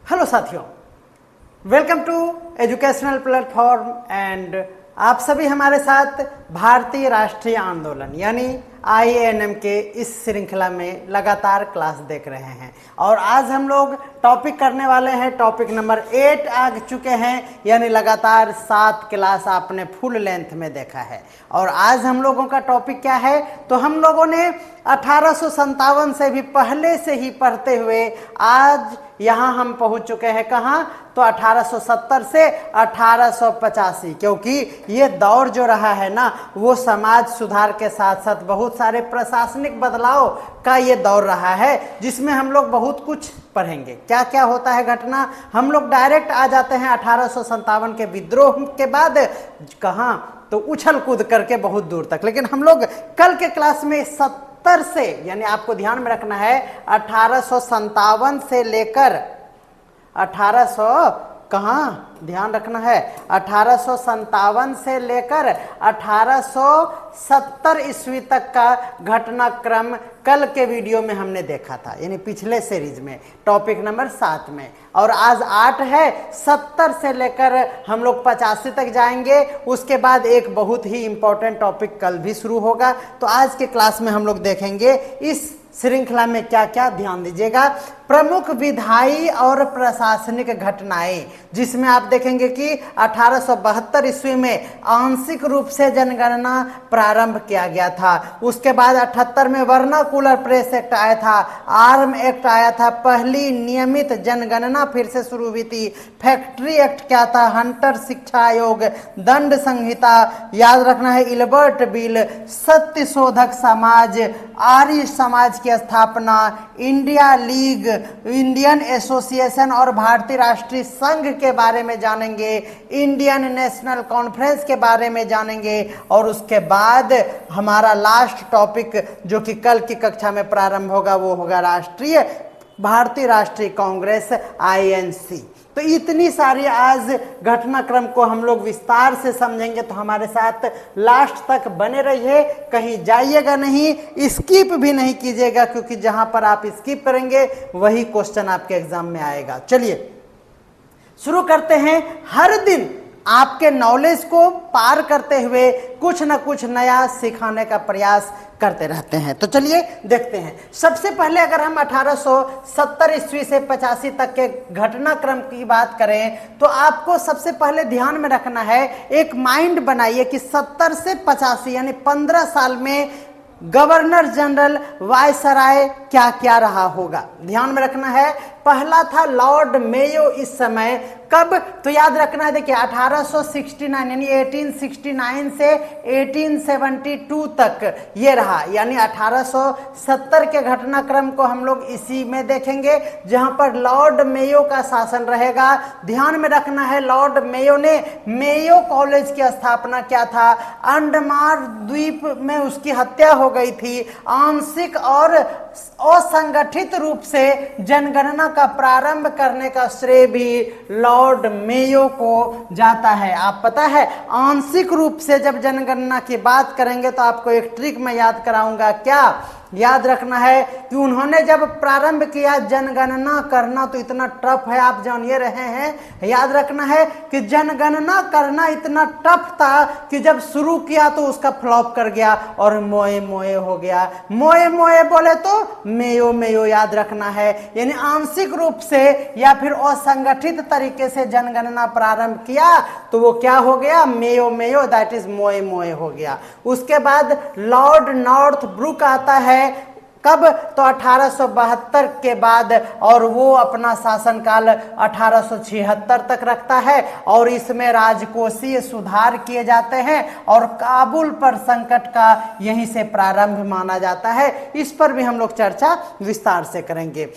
Hello साथियों, welcome to educational platform and आप सभी हमारे साथ भारतीय राष्ट्रीय आंदोलन यानी IANM के इस श्रृंखला में लगातार क्लास देख रहे हैं। और आज हम लोग टॉपिक करने वाले हैं, टॉपिक नंबर 8 आ चुके हैं, यानी लगातार 7 क्लास आपने फुल लेंथ में देखा है। और आज हम लोगों का टॉपिक क्या है, तो हम लोगों ने 1857 से भी पहले से ही पढ़ते हुए आज यहाँ हम पहुँच चुके हैं कहाँ, तो 1870 से 1885, क्योंकि ये दौर जो रहा है ना वो समाज सुधार के साथ साथ बहुत सारे प्रशासनिक बदलाव का ये दौर रहा है, जिसमें हम लोग बहुत कुछ पढ़ेंगे। क्या क्या होता है घटना, हम लोग डायरेक्ट आ जाते हैं 1857 के विद्रोह के बाद कहाँ, तो उछल कूद करके बहुत दूर तक। लेकिन हम लोग कल के क्लास में 70 से, यानी आपको ध्यान में रखना है 1857 से लेकर 1800 कहाँ ध्यान रखना है 1857 से लेकर 1870 ईस्वी तक का घटनाक्रम कल के वीडियो में हमने देखा था, यानी पिछले सीरीज में टॉपिक नंबर 7 में। और आज 8 है, 70 से लेकर हम लोग 85 तक जाएंगे। उसके बाद एक बहुत ही इंपॉर्टेंट टॉपिक कल भी शुरू होगा। तो आज के क्लास में हम लोग देखेंगे इस श्रृंखला में क्या क्या, ध्यान दीजिएगा। प्रमुख विधायी और प्रशासनिक घटनाएं, जिसमें आप देखेंगे कि 1872 ईस्वी में आंशिक रूप से जनगणना प्रारंभ किया गया था। उसके बाद 78 में वर्नाकुलर प्रेस एक्ट आया था, आर्म एक्ट आया था, पहली नियमित जनगणना फिर से शुरू हुई थी। फैक्ट्री एक्ट क्या था, हंटर शिक्षा आयोग, दंड संहिता, याद रखना है इल्बर्ट बिल, सत्य शोधक समाज, आर्य समाज की स्थापना, इंडिया लीग, इंडियन एसोसिएशन और भारतीय राष्ट्रीय संघ के बारे में जानेंगे, इंडियन नेशनल कॉन्फ्रेंस के बारे में जानेंगे। और उसके बाद हमारा लास्ट टॉपिक जो कि कल की कक्षा में प्रारंभ होगा वो होगा भारतीय राष्ट्रीय कांग्रेस INC। तो इतनी सारी आज घटनाक्रम को हम लोग विस्तार से समझेंगे, तो हमारे साथ लास्ट तक बने रहिए, कहीं जाइएगा नहीं, स्किप भी नहीं कीजिएगा, क्योंकि जहां पर आप स्किप करेंगे वही क्वेश्चन आपके एग्जाम में आएगा। चलिए शुरू करते हैं। हर दिन आपके नॉलेज को पार करते हुए कुछ ना कुछ नया सिखाने का प्रयास करते रहते हैं। तो चलिए देखते हैं। सबसे पहले अगर हम 1870 ईस्वी से 85 तक के घटनाक्रम की बात करें, तो आपको सबसे पहले ध्यान में रखना है, एक माइंड बनाइए कि 70 से 85 यानी 15 साल में गवर्नर जनरल वायसराय क्या क्या रहा होगा। ध्यान में रखना है, पहला था लॉर्ड मेयो। इस समय कब, तो याद रखना है, देखिए 1869 यानी 1869 से 1872 तक ये रहा, यानी 1870 के घटनाक्रम को हम लोग इसी में देखेंगे जहां पर लॉर्ड मेयो का शासन रहेगा। ध्यान में रखना है, लॉर्ड मेयो ने मेयो कॉलेज की स्थापना किया था। अंडमान द्वीप में उसकी हत्या हो गई थी। आंशिक और असंगठित रूप से जनगणना का प्रारंभ करने का श्रेय भी लॉर्ड मेयो को जाता है। आप पता है, आंशिक रूप से जब जनगणना की बात करेंगे तो आपको एक ट्रिक मैं याद कराऊंगा। क्या याद रखना है कि उन्होंने जब प्रारंभ किया जनगणना करना, तो इतना टफ है, आप जानिए रहे हैं। याद रखना है कि जनगणना करना इतना टफ था कि जब शुरू किया तो उसका फ्लॉप कर गया और मोए मोए हो गया। मोए मोए बोले तो मेयो मेयो, याद रखना है, यानी आंशिक रूप से या फिर असंगठित तरीके से जनगणना प्रारंभ किया तो वो क्या हो गया, मेयो मेयो, दैट इज मोए मोए हो गया। उसके बाद लॉर्ड नॉर्थ ब्रुक आता है, कब, तो 1872 के बाद, और वो अपना शासनकाल 1876 तक रखता है। और इसमें राजकोषीय सुधार किए जाते हैं और काबुल पर संकट का यहीं से प्रारंभ माना जाता है। इस पर भी हम लोग चर्चा विस्तार से करेंगे।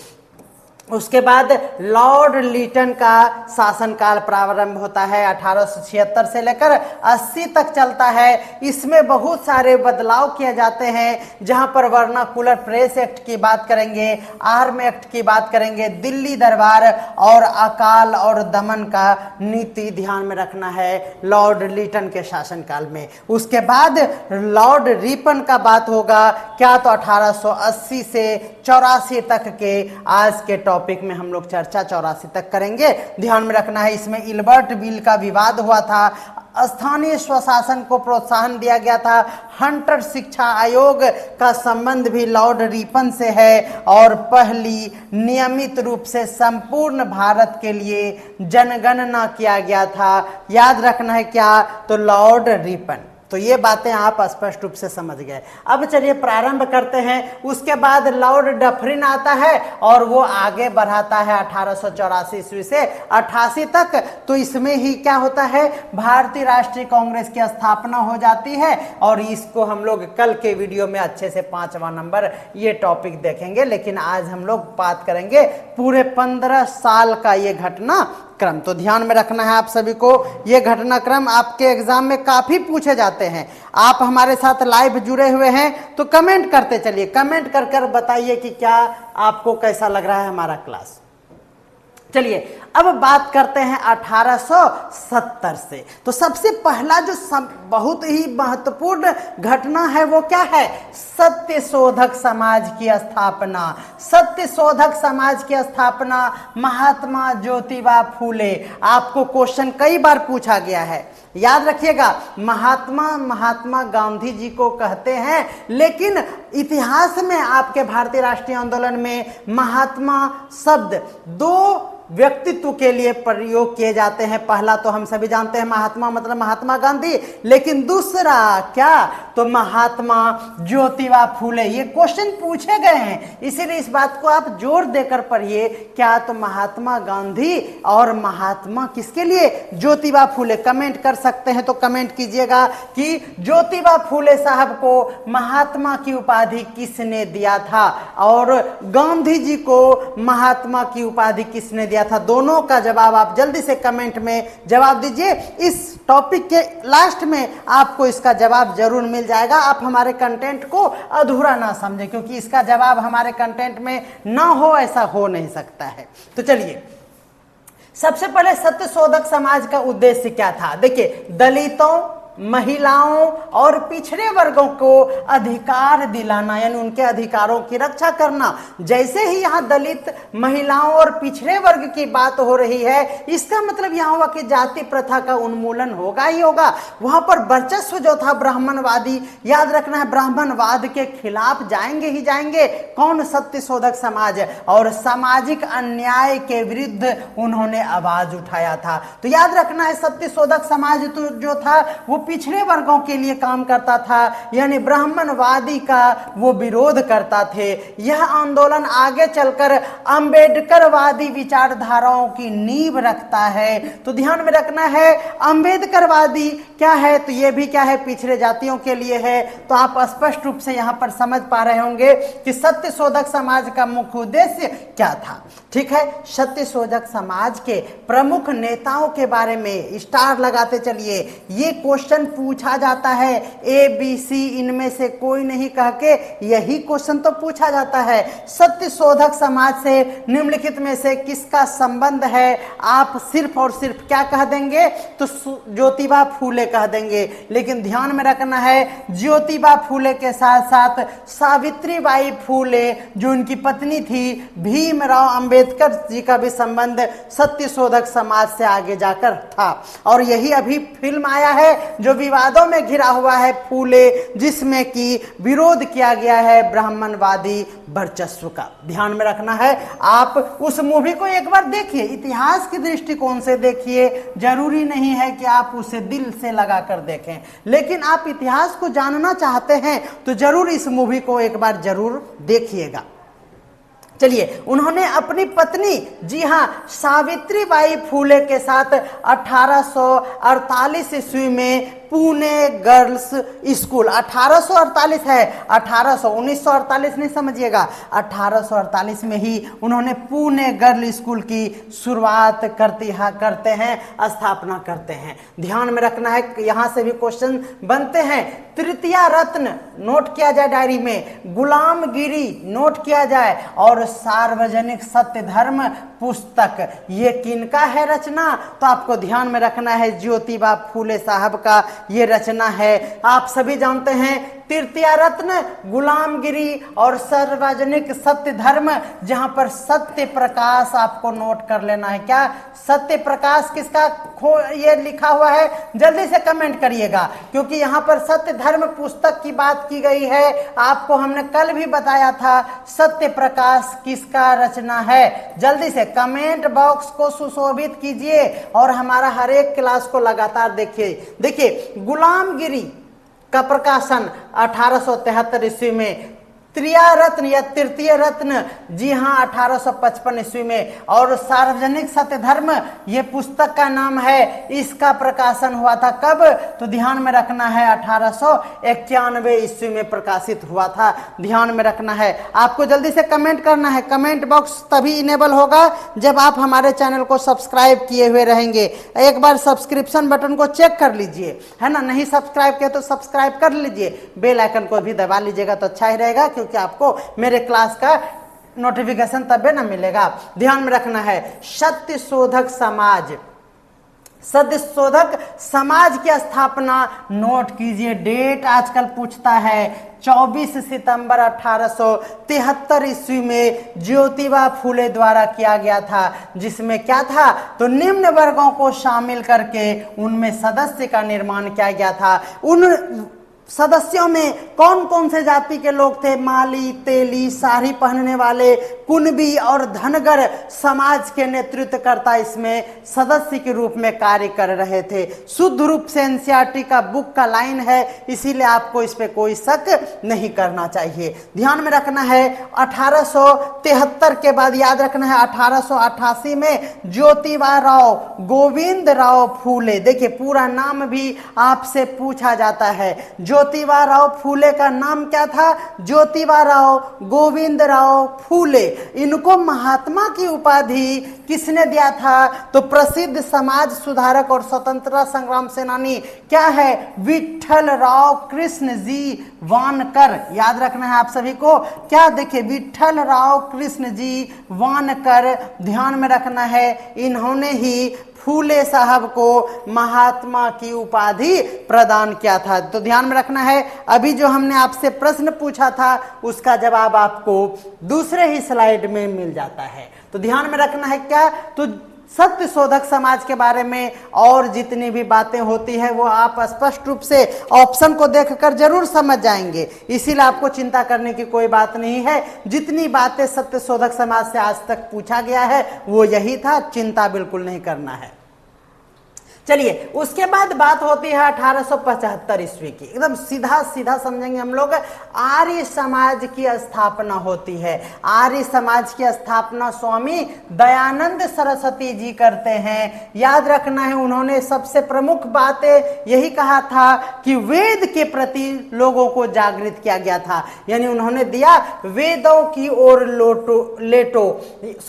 उसके बाद लॉर्ड लीटन का शासनकाल प्रारंभ होता है, 1876 से लेकर 80 तक चलता है। इसमें बहुत सारे बदलाव किए जाते हैं, जहां पर वर्नाकुलर प्रेस एक्ट की बात करेंगे, आर्म एक्ट की बात करेंगे, दिल्ली दरबार और अकाल और दमन का नीति ध्यान में रखना है लॉर्ड लीटन के शासनकाल में। उसके बाद लॉर्ड रिपन का बात होगा, क्या, तो 1880 से 84 तक के आज के टॉपिक में हम लोग चर्चा 84 तक करेंगे। ध्यान में रखना है, इसमें इल्बर्ट बिल का विवाद हुआ था, स्थानीय स्वशासन को प्रोत्साहन दिया गया था, हंटर शिक्षा आयोग का संबंध भी लॉर्ड रिपन से है, और पहली नियमित रूप से संपूर्ण भारत के लिए जनगणना किया गया था। याद रखना है क्या, तो लॉर्ड रिपन। तो ये बातें आप स्पष्ट रूप से समझ गए। अब चलिए प्रारंभ करते हैं। उसके बाद लॉर्ड डफरिन आता है और वो आगे बढ़ाता है 1884 ईस्वी से 88 तक। तो इसमें ही क्या होता है, भारतीय राष्ट्रीय कांग्रेस की स्थापना हो जाती है, और इसको हम लोग कल के वीडियो में अच्छे से 5वां नंबर ये टॉपिक देखेंगे। लेकिन आज हम लोग बात करेंगे पूरे 15 साल का ये घटना क्रम। तो ध्यान में रखना है आप सभी को, ये घटनाक्रम आपके एग्जाम में काफी पूछे जाते हैं। आप हमारे साथ लाइव जुड़े हुए हैं तो कमेंट करते चलिए, कमेंट कर कर बताइए कि क्या आपको कैसा लग रहा है हमारा क्लास। चलिए अब बात करते हैं 1870 से। तो सबसे पहला जो बहुत ही महत्वपूर्ण घटना है वो क्या है, सत्य शोधक समाज की स्थापना। सत्य शोधक समाज की स्थापना महात्मा ज्योतिबा फूले। आपको क्वेश्चन कई बार पूछा गया है, याद रखिएगा। महात्मा गांधी जी को कहते हैं, लेकिन इतिहास में आपके भारतीय राष्ट्रीय आंदोलन में महात्मा शब्द 2 व्यक्तित्व के लिए प्रयोग किए जाते हैं। पहला तो हम सभी जानते हैं महात्मा मतलब महात्मा गांधी, लेकिन दूसरा क्या, तो महात्मा ज्योतिबा फूले। ये क्वेश्चन पूछे गए हैं, इसीलिए इस बात को आप जोर देकर पढ़िए। क्या, तो महात्मा गांधी और महात्मा किसके लिए, ज्योतिबा फूले। कमेंट कर सकते हैं तो कमेंट कीजिएगा कि ज्योतिबा फूले साहब को महात्मा की उपाधि किसने दिया था, और गांधी जी को महात्मा की उपाधि किसने दिया था। दोनों का जवाब आप जल्दी से कमेंट में जवाब दीजिए। इस टॉपिक के लास्ट में आपको इसका जवाब जरूर मिल जाएगा। आप हमारे कंटेंट को अधूरा ना समझें, क्योंकि इसका जवाब हमारे कंटेंट में ना हो ऐसा हो नहीं सकता है। तो चलिए सबसे पहले सत्य शोधक समाज का उद्देश्य क्या था। देखिए, दलितों, महिलाओं और पिछड़े वर्गों को अधिकार दिलाना, यानी उनके अधिकारों की रक्षा करना। जैसे ही यहाँ दलित, महिलाओं और पिछड़े वर्ग की बात हो रही है, इसका मतलब यहाँ हुआ कि जाति प्रथा का उन्मूलन होगा ही होगा। वहां पर वर्चस्व जो था ब्राह्मणवादी, याद रखना है, ब्राह्मणवाद के खिलाफ जाएंगे ही जाएंगे। कौन, सत्य शोधक समाज, और सामाजिक अन्याय के विरुद्ध उन्होंने आवाज उठाया था। तो याद रखना है, सत्य शोधक समाज तो जो था वो पिछड़े वर्गों के लिए काम करता था, यानी ब्राह्मणवादी का वो विरोध करता थे। यह आंदोलन आगे चलकर अंबेडकरवादी विचारधाराओं की नींव रखता है। तो ध्यान में रखना है, अंबेडकरवादी क्या है, तो ये भी क्या है, पिछड़े जातियों के लिए है। तो आप स्पष्ट रूप से यहां पर समझ पा रहे होंगे कि सत्य शोधक समाज का मुख्य उद्देश्य क्या था। ठीक है, सत्य शोधक समाज के प्रमुख नेताओं के बारे में स्टार लगाते चलिए। ये क्वेश्चन पूछा जाता है, ABC इनमें से कोई नहीं कह के यही क्वेश्चन तो पूछा जाता है। सत्य शोधक समाज से निम्नलिखित में से किसका संबंध है। आप सिर्फ और सिर्फ क्या कह देंगे, तो ज्योतिबा फूले कह देंगे। लेकिन ध्यान में रखना है, ज्योतिबा फूले के साथ साथ सावित्रीबाई फूले जो उनकी पत्नी थी, भीमराव अंबेडकर जी का भी संबंध सत्य शोधक समाज से आगे जाकर था। और यही अभी फिल्म आया है जो विवादों में घिरा हुआ है, फूले, जिसमें कि विरोध किया गया है ब्राह्मणवादी वर्चस्व का। ध्यान में रखना है, आप उस मूवी को एक बार देखिए, इतिहास के दृष्टिकोण से देखिए। जरूरी नहीं है कि आप उसे दिल से लगाकर देखें, लेकिन आप इतिहास को जानना चाहते हैं तो जरूर इस मूवी को एक बार जरूर देखिएगा। चलिए, उन्होंने अपनी पत्नी, जी हाँ, सावित्रीबाई फूले के साथ 1848 ईस्वी में पुणे गर्ल्स स्कूल, 1848 है, 1948 नहीं समझिएगा, 1848 में ही उन्होंने पुणे गर्ल स्कूल की शुरुआत करते हैं, स्थापना करते हैं। ध्यान में रखना है, यहाँ से भी क्वेश्चन बनते हैं। तृतीया रत्न नोट किया जाए डायरी में, गुलामगिरी नोट किया जाए, और सार्वजनिक सत्य धर्म पुस्तक, ये किनका है रचना, तो आपको ध्यान में रखना है ज्योतिबा फूले साहब का ये रचना है। आप सभी जानते हैं तृतीय रत्न गुलामगिरी और सार्वजनिक सत्य धर्म, जहां पर सत्य प्रकाश आपको नोट कर लेना है। क्या सत्य प्रकाश किसका ये लिखा हुआ है, जल्दी से कमेंट करिएगा, क्योंकि यहाँ पर सत्य धर्म पुस्तक की बात की गई है। आपको हमने कल भी बताया था सत्य प्रकाश किसका रचना है। जल्दी से कमेंट बॉक्स को सुशोभित कीजिए और हमारा हर एक क्लास को लगातार देखिए। देखिए, गुलामगिरी का प्रकाशन 1873 ईस्वी में, त्रियारत्न या तृतीय रत्न जी हाँ 1855 ईस्वी में, और सार्वजनिक सत्य धर्म ये पुस्तक का नाम है। इसका प्रकाशन हुआ था कब, तो ध्यान में रखना है 1891 ईस्वी में प्रकाशित हुआ था। ध्यान में रखना है, आपको जल्दी से कमेंट करना है। कमेंट बॉक्स तभी इनेबल होगा जब आप हमारे चैनल को सब्सक्राइब किए हुए रहेंगे। एक बार सब्सक्रिप्शन बटन को चेक कर लीजिए, है ना, नहीं सब्सक्राइब किया तो सब्सक्राइब कर लीजिए, बेल आइकन को भी दबा लीजिएगा तो अच्छा ही रहेगा, क्योंकि आपको मेरे क्लास का नोटिफिकेशन तभी ना मिलेगा। ध्यान में रखना है, सत्य शोधक समाज, सत्य शोधक समाज की स्थापना नोट कीजिए। डेट आजकल पूछता है 24 सितंबर 1873 ईस्वी में ज्योतिबा फूले द्वारा किया गया था, जिसमें क्या था, तो निम्न वर्गों को शामिल करके उनमें सदस्य का निर्माण किया गया था। उन सदस्यों में कौन कौन से जाति के लोग थे, माली, तेली, साड़ी पहनने वाले, कुनबी और धनगर समाज के नेतृत्वकर्ता इसमें सदस्य के रूप में कार्य कर रहे थे। शुद्ध रूप से एनसीईआरटी का बुक का लाइन है, इसीलिए आपको इस पे कोई शक नहीं करना चाहिए। ध्यान में रखना है 1873 के बाद याद रखना है 1888 में ज्योतिबा राव गोविंद राव फूले, देखिए पूरा नाम भी आपसे पूछा जाता है। ज्योतिबा राव फूले का नाम क्या था, ज्योतिबा राव गोविंद राव फूले। इनको महात्मा की उपाधि किसने दिया था, तो प्रसिद्ध समाज सुधारक और स्वतंत्रता संग्राम सेनानी क्या है, विठल राव कृष्ण जी वानकर। याद रखना है आप सभी को, क्या, देखिए विठल राव कृष्ण जी वानकर। ध्यान में रखना है, इन्होंने ही फूले साहब को महात्मा की उपाधि प्रदान किया था। तो ध्यान में रखना है, अभी जो हमने आपसे प्रश्न पूछा था उसका जवाब आपको दूसरे ही स्लाइड में मिल जाता है। तो ध्यान में रखना है क्या, तो सत्य शोधक समाज के बारे में और जितनी भी बातें होती है वो आप स्पष्ट रूप से ऑप्शन को देखकर जरूर समझ जाएंगे, इसीलिए आपको चिंता करने की कोई बात नहीं है। जितनी बातें सत्य शोधक समाज से आज तक पूछा गया है वो यही था, चिंता बिल्कुल नहीं करना है। चलिए, उसके बाद बात होती है 1875 ईस्वी की, एकदम सीधा सीधा समझेंगे हम लोग। आर्य समाज की स्थापना होती है। आर्य समाज की स्थापना स्वामी दयानंद सरस्वती जी करते हैं। याद रखना है, उन्होंने सबसे प्रमुख बातें यही कहा था कि वेद के प्रति लोगों को जागृत किया गया था, यानी उन्होंने दिया वेदों की ओर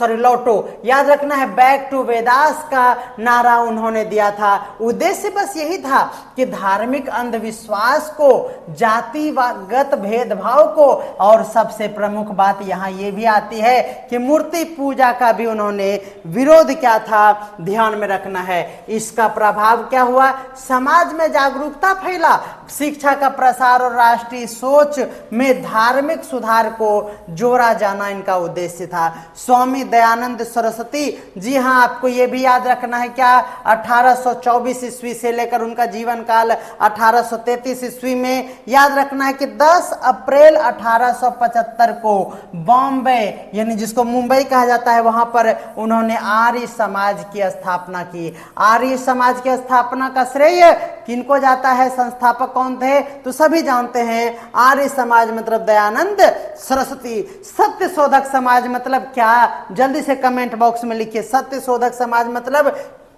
लौटो। याद रखना है, बैक टू वेदास का नारा उन्होंने दिया था। उद्देश्य बस यही था कि धार्मिक अंधविश्वास को, जातिगत भेदभाव को, और सबसे प्रमुख बात यहाँ ये भी आती है कि मूर्ति पूजा का भी उन्होंने विरोध किया था। ध्यान में रखना है, इसका प्रभाव क्या हुआ, समाज में जागरूकता फैला, शिक्षा का प्रसार और राष्ट्रीय सोच में धार्मिक सुधार को जोड़ा जाना इनका उद्देश्य था। स्वामी दयानंद सरस्वती जी हाँ, आपको ये भी याद रखना है क्या, 1824 ईस्वी से लेकर उनका जीवन काल 1833 ईस्वी में। याद रखना है कि 10 अप्रैल 1875 को बॉम्बे, यानी जिसको मुंबई कहा जाता है, वहां पर उन्होंने आर्य समाज की स्थापना की। आर्य समाज की स्थापना का श्रेय किनको जाता है, संस्थापक कौन थे, तो सभी जानते हैं, आर्य समाज मतलब दयानंद सरस्वती। सत्य शोधक समाज मतलब क्या, जल्दी से कमेंट बॉक्स में लिखिए, सत्य शोधक समाज मतलब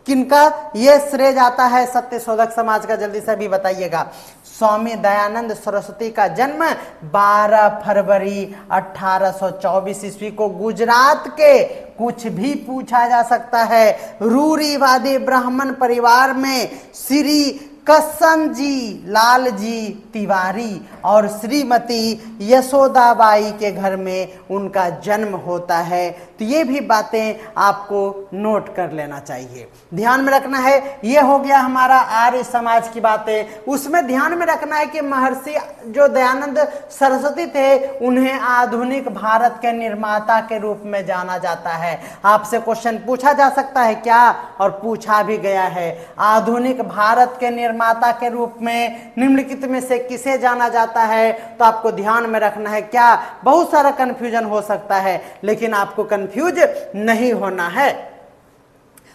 किनका ये श्रेय जाता है, सत्य शोधक समाज का, जल्दी से भी बताइएगा। स्वामी दयानंद सरस्वती का जन्म 12 फरवरी 1824 ईस्वी को गुजरात के, कुछ भी पूछा जा सकता है, रूढ़िवादी ब्राह्मण परिवार में श्री कसन जी लाल जी तिवारी और श्रीमती यशोदाबाई के घर में उनका जन्म होता है। तो ये भी बातें आपको नोट कर लेना चाहिए, ध्यान में रखना है। ये हो गया हमारा आर्य समाज की बातें। उसमें ध्यान में रखना है कि महर्षि जो दयानंद सरस्वती थे उन्हें आधुनिक भारत के निर्माता के रूप में जाना जाता है। आपसे क्वेश्चन पूछा जा सकता है क्या, और पूछा भी गया है, आधुनिक भारत के निर्माता के रूप में निम्नलिखित में से किसे जाना जाता है। तो आपको ध्यान में रखना है क्या, बहुत सारा कंफ्यूजन हो सकता है लेकिन आपको कंफ्यूज नहीं होना है।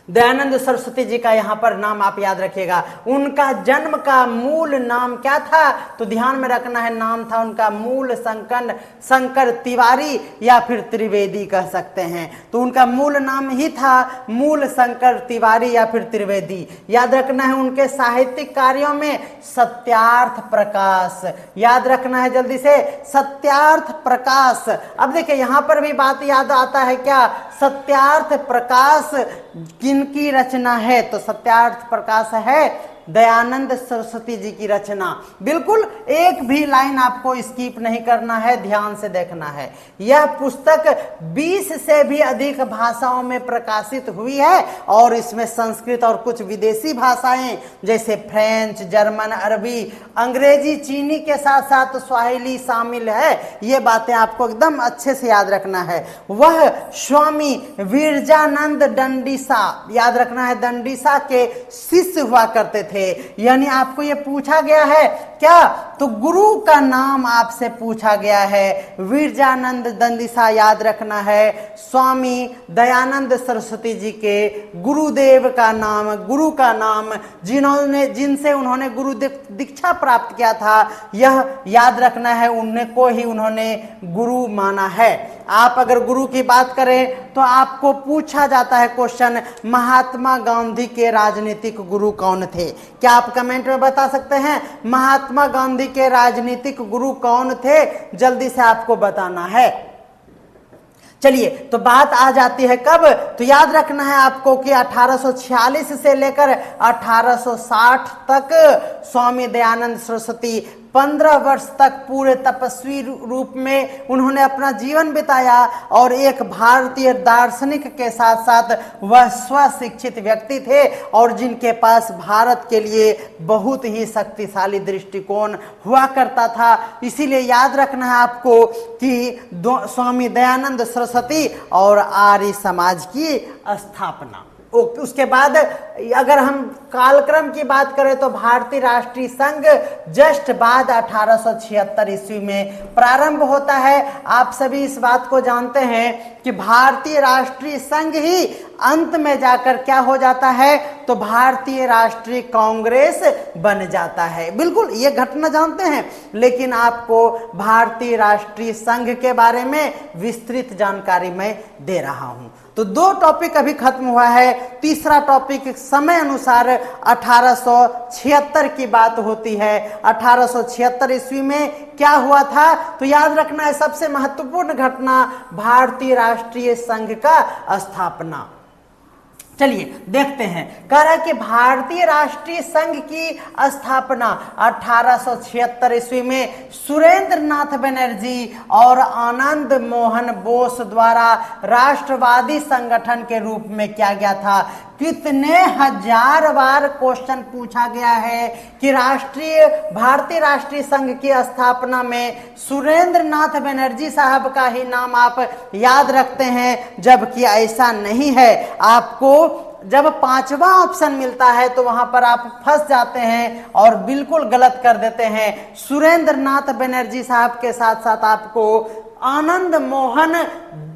दयानंद सरस्वती जी का यहाँ पर नाम आप याद रखिएगा। उनका जन्म का मूल नाम क्या था, तो ध्यान में रखना है, नाम था उनका मूल शंकर तिवारी या फिर त्रिवेदी कह सकते हैं। तो उनका मूल नाम ही था मूल शंकर तिवारी या फिर त्रिवेदी। याद रखना है उनके साहित्यिक कार्यों में सत्यार्थ प्रकाश, याद रखना है जल्दी से, सत्यार्थ प्रकाश। अब देखिए यहाँ पर भी बात याद आता है क्या, सत्यार्थ प्रकाश किनकी रचना है, तो सत्यार्थ प्रकाश है दयानंद सरस्वती जी की रचना। बिल्कुल एक भी लाइन आपको स्किप नहीं करना है, ध्यान से देखना है। यह पुस्तक 20 से भी अधिक भाषाओं में प्रकाशित हुई है और इसमें संस्कृत और कुछ विदेशी भाषाएं जैसे फ्रेंच, जर्मन, अरबी, अंग्रेजी, चीनी के साथ साथ स्वाहिली शामिल है। ये बातें आपको एकदम अच्छे से याद रखना है। वह स्वामी विरजानंद दंडीसा, याद रखना है, दंडीसा के शिष्य हुआ करते थे। यानी आपको ये पूछा गया है क्या, तो गुरु का नाम आपसे पूछा गया है, विरजानंद दंडीसा याद रखना है। स्वामी दयानंद सरस्वती जी के गुरुदेव का नाम, गुरु का नाम जिनसे उन्होंने गुरु दीक्षा प्राप्त किया था, यह याद रखना है, उन्हें को ही उन्होंने गुरु माना है। आप अगर गुरु की बात करें तो आपको पूछा जाता है क्वेश्चन, महात्मा गांधी के राजनीतिक गुरु कौन थे? क्या आप कमेंट में बता सकते हैं महात्मा गांधी के राजनीतिक गुरु कौन थे? जल्दी से आपको बताना है। चलिए, तो बात आ जाती है कब, तो याद रखना है आपको कि 1846 से लेकर 1860 तक स्वामी दयानंद सरस्वती 15 वर्ष तक पूरे तपस्वी रूप में उन्होंने अपना जीवन बिताया और एक भारतीय दार्शनिक के साथ साथ वह स्वशिक्षित व्यक्ति थे और जिनके पास भारत के लिए बहुत ही शक्तिशाली दृष्टिकोण हुआ करता था। इसीलिए याद रखना है आपको कि स्वामी दयानंद सरस्वती और आर्य समाज की स्थापना। उसके बाद अगर हम कालक्रम की बात करें तो भारतीय राष्ट्रीय संघ जस्ट बाद 1876 ईस्वी में प्रारंभ होता है। आप सभी इस बात को जानते हैं कि भारतीय राष्ट्रीय संघ ही अंत में जाकर क्या हो जाता है, तो भारतीय राष्ट्रीय कांग्रेस बन जाता है। बिल्कुल ये घटना जानते हैं, लेकिन आपको भारतीय राष्ट्रीय संघ के बारे में विस्तृत जानकारी मैं दे रहा हूं। तो 2 टॉपिक अभी खत्म हुआ है। तीसरा टॉपिक समय अनुसार 1876 की बात होती है। 1876 ईस्वी में क्या हुआ था, तो याद रखना है सबसे महत्वपूर्ण घटना भारतीय राष्ट्रीय संघ का स्थापना। चलिए देखते हैं, कह रहा है कि भारतीय राष्ट्रीय संघ की स्थापना 1876 ईस्वी में सुरेंद्र नाथ बनर्जी और आनंद मोहन बोस द्वारा राष्ट्रवादी संगठन के रूप में किया गया था। कितने हजार बार क्वेश्चन पूछा गया है कि भारतीय राष्ट्रीय संघ की स्थापना में सुरेंद्र नाथ बनर्जी साहब का ही नाम आप याद रखते हैं, जबकि ऐसा नहीं है। आपको जब 5वां ऑप्शन मिलता है तो वहां पर आप फंस जाते हैं और बिल्कुल गलत कर देते हैं। सुरेंद्र नाथ बनर्जी साहब के साथ साथ आपको आनंद मोहन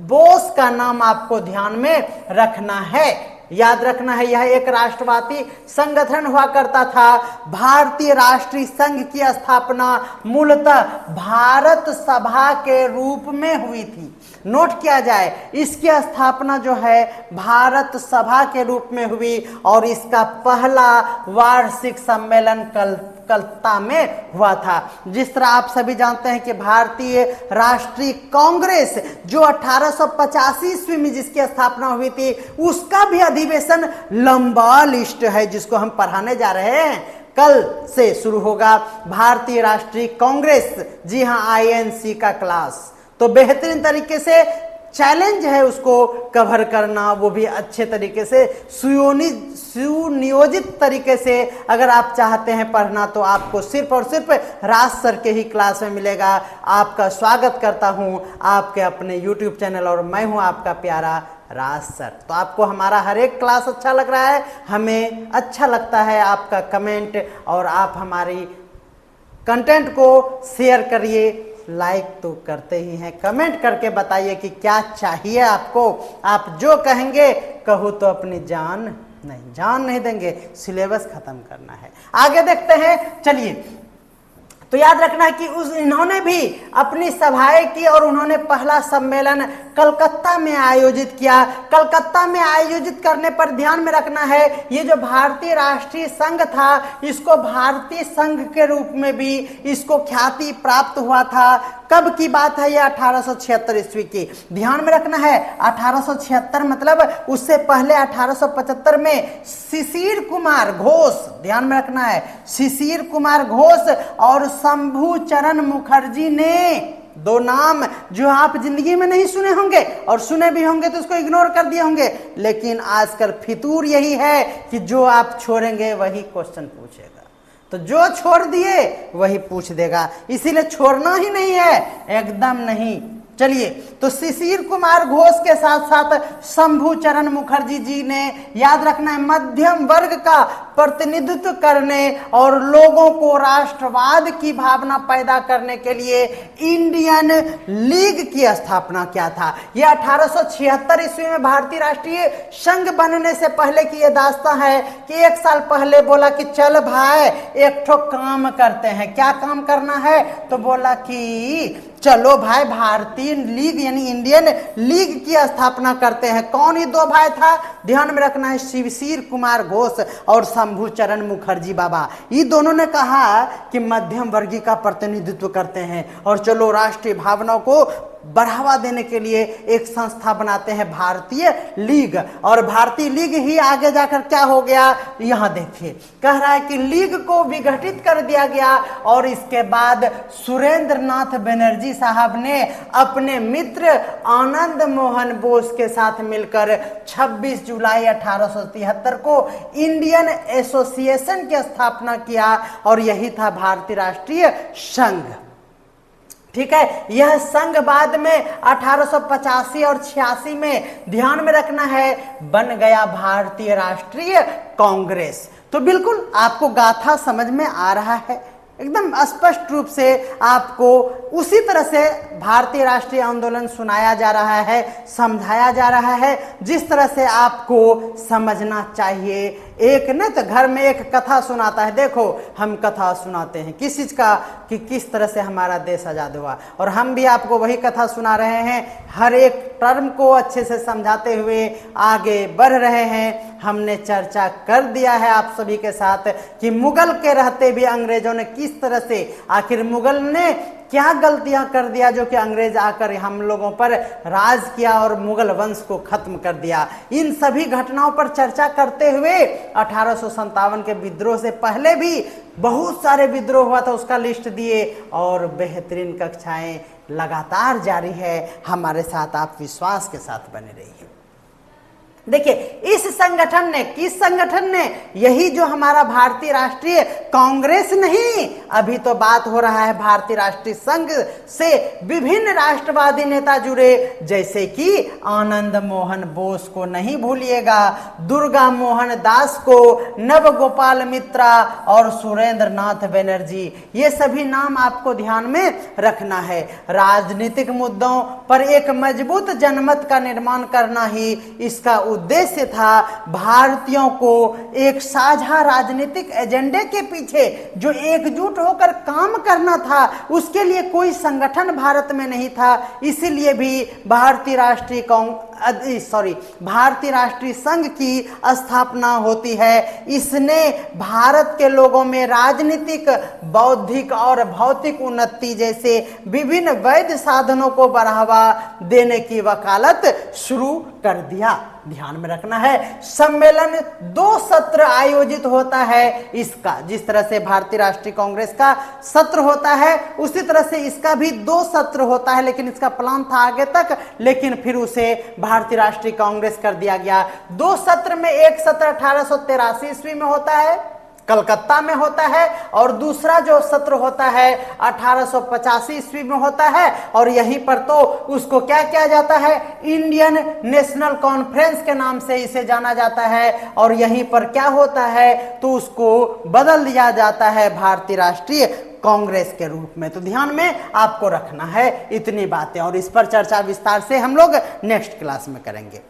बोस का नाम आपको ध्यान में रखना है। याद रखना है यह एक राष्ट्रवादी संगठन हुआ करता था। भारतीय राष्ट्रीय संघ की स्थापना मूलतः भारत सभा के रूप में हुई थी। नोट किया जाए, इसकी स्थापना जो है भारत सभा के रूप में हुई और इसका पहला वार्षिक सम्मेलन कलकत्ता में हुआ था। जिस तरह आप सभी जानते हैं कि भारतीय राष्ट्रीय कांग्रेस जो 1885 ईस्वी में जिसकी स्थापना हुई थी, उसका भी अधिवेशन लंबा लिस्ट है जिसको हम पढ़ाने जा रहे हैं। कल से शुरू होगा भारतीय राष्ट्रीय कांग्रेस, जी हाँ आईएनसी का क्लास। तो बेहतरीन तरीके से चैलेंज है उसको कवर करना, वो भी अच्छे तरीके से सुनियोजित तरीके से। अगर आप चाहते हैं पढ़ना तो आपको सिर्फ और सिर्फ राज सर के ही क्लास में मिलेगा। आपका स्वागत करता हूं आपके अपने YouTube चैनल, और मैं हूं आपका प्यारा राज सर। तो आपको हमारा हर एक क्लास अच्छा लग रहा है, हमें अच्छा लगता है आपका कमेंट, और आप हमारी कंटेंट को शेयर करिए, लाइक तो करते ही हैं, कमेंट करके बताइए कि क्या चाहिए आपको। आप जो कहेंगे कहो तो अपनी जान नहीं देंगे, सिलेबस खत्म करना है। आगे देखते हैं, चलिए। तो याद रखना कि इन्होंने भी अपनी सभाएं की और उन्होंने पहला सम्मेलन कलकत्ता में आयोजित किया। कलकत्ता में आयोजित करने पर ध्यान में रखना है, ये जो भारतीय राष्ट्रीय संघ था, इसको भारतीय संघ के रूप में भी इसको ख्याति प्राप्त हुआ था। कब की बात है? यह 1876 ईस्वी की। ध्यान में रखना है 1876 मतलब उससे पहले 1875 में शिशिर कुमार घोष, ध्यान में रखना है शिशिर कुमार घोष और शंभू चरण मुखर्जी ने, दो नाम जो आप जिंदगी में नहीं सुने होंगे, और सुने भी होंगे तो उसको इग्नोर कर दिए होंगे, लेकिन आजकल फितूर यही है कि जो आप छोड़ेंगे वही क्वेश्चन पूछेगा, तो जो छोड़ दिए वही पूछ देगा, इसीलिए छोड़ना ही नहीं है, एकदम नहीं। चलिए, तो शिशिर कुमार घोष के साथ साथ शंभू चरण मुखर्जी जी ने, याद रखना है, मध्यम वर्ग का प्रतिनिधित्व करने और लोगों को राष्ट्रवाद की भावना पैदा करने के लिए इंडियन लीग की स्थापना किया था। यह 1876 ईस्वी में भारतीय राष्ट्रीय संघ बनने से पहले की यह दास्तां है कि एक साल पहले बोला कि चल भाई एक ठो काम करते हैं। क्या काम करना है? तो बोला कि चलो भाई भारतीय लीग यानी इंडियन लीग की स्थापना करते हैं। कौन ही दो भाई था? ध्यान में रखना है शिशिर कुमार घोष और शंभू चरण मुखर्जी बाबा। ये दोनों ने कहा कि मध्यम वर्गीय का प्रतिनिधित्व करते हैं और चलो राष्ट्रीय भावनाओं को बढ़ावा देने के लिए एक संस्था बनाते हैं भारतीय लीग। और भारतीय लीग ही आगे जाकर क्या हो गया, यहां देखिए, कह रहा है कि लीग को विघटित कर दिया गया और इसके बाद सुरेंद्र नाथ बनर्जी साहब ने अपने मित्र आनंद मोहन बोस के साथ मिलकर 26 जुलाई 1873 को इंडियन एसोसिएशन की स्थापना किया और यही था भारतीय राष्ट्रीय संघ। ठीक है, यह संघ बाद में 1885 और 86 में, ध्यान में रखना है, बन गया भारतीय राष्ट्रीय कांग्रेस। तो बिल्कुल आपको गाथा समझ में आ रहा है, एकदम स्पष्ट रूप से आपको उसी तरह से भारतीय राष्ट्रीय आंदोलन सुनाया जा रहा है, समझाया जा रहा है जिस तरह से आपको समझना चाहिए। एक न तो घर में एक कथा सुनाता है, देखो हम कथा सुनाते हैं किस चीज का, कि किस तरह से हमारा देश आजाद हुआ, और हम भी आपको वही कथा सुना रहे हैं, हर एक टर्म को अच्छे से समझाते हुए आगे बढ़ रहे हैं। हमने चर्चा कर दिया है आप सभी के साथ कि मुगल के रहते भी अंग्रेजों ने किस तरह से, आखिर मुगल ने क्या गलतियां कर दिया जो कि अंग्रेज आकर हम लोगों पर राज किया और मुगल वंश को खत्म कर दिया। इन सभी घटनाओं पर चर्चा करते हुए 1857 के विद्रोह से पहले भी बहुत सारे विद्रोह हुआ था, उसका लिस्ट दिए, और बेहतरीन कक्षाएं लगातार जारी है। हमारे साथ आप विश्वास के साथ बने रहिए। देखिए, इस संगठन ने, किस संगठन ने, यही जो हमारा भारतीय राष्ट्रीय कांग्रेस नहीं, अभी तो बात हो रहा है भारतीय राष्ट्रीय संघ से विभिन्न राष्ट्रवादी नेता जुड़े, जैसे कि आनंद मोहन बोस को नहीं भूलिएगा, दुर्गा मोहन दास को, नव गोपाल मित्रा और सुरेंद्र नाथ बनर्जी, ये सभी नाम आपको ध्यान में रखना है। राजनीतिक मुद्दों पर एक मजबूत जनमत का निर्माण करना ही इसका उद्देश्य था। भारतीयों को एक साझा राजनीतिक एजेंडे के पीछे जो एकजुट होकर काम करना था, उसके लिए कोई संगठन भारत में नहीं था। इसीलिए भी भारतीय राष्ट्रीय संघ की स्थापना होती है। इसने भारत के लोगों में राजनीतिक, बौद्धिक और भौतिक उन्नति जैसे विभिन्न वैध साधनों को बढ़ावा देने की वकालत शुरू कर दिया। ध्यान में रखना है, सम्मेलन 2 सत्र आयोजित होता है इसका। जिस तरह से भारतीय राष्ट्रीय कांग्रेस का सत्र होता है उसी तरह से इसका भी 2 सत्र होता है, लेकिन इसका प्लान था आगे तक, लेकिन फिर उसे भारतीय राष्ट्रीय कांग्रेस कर दिया गया। 2 सत्र में एक सत्र 1883 ईस्वी में होता है, कलकत्ता में होता है, और दूसरा जो सत्र होता है 1885 ईस्वी में होता है। और यहीं पर तो उसको क्या किया जाता है, इंडियन नेशनल कॉन्फ्रेंस के नाम से इसे जाना जाता है। और यहीं पर क्या होता है तो उसको बदल दिया जाता है भारतीय राष्ट्रीय कांग्रेस के रूप में। तो ध्यान में आपको रखना है इतनी बातें, और इस पर चर्चा विस्तार से हम लोग नेक्स्ट क्लास में करेंगे।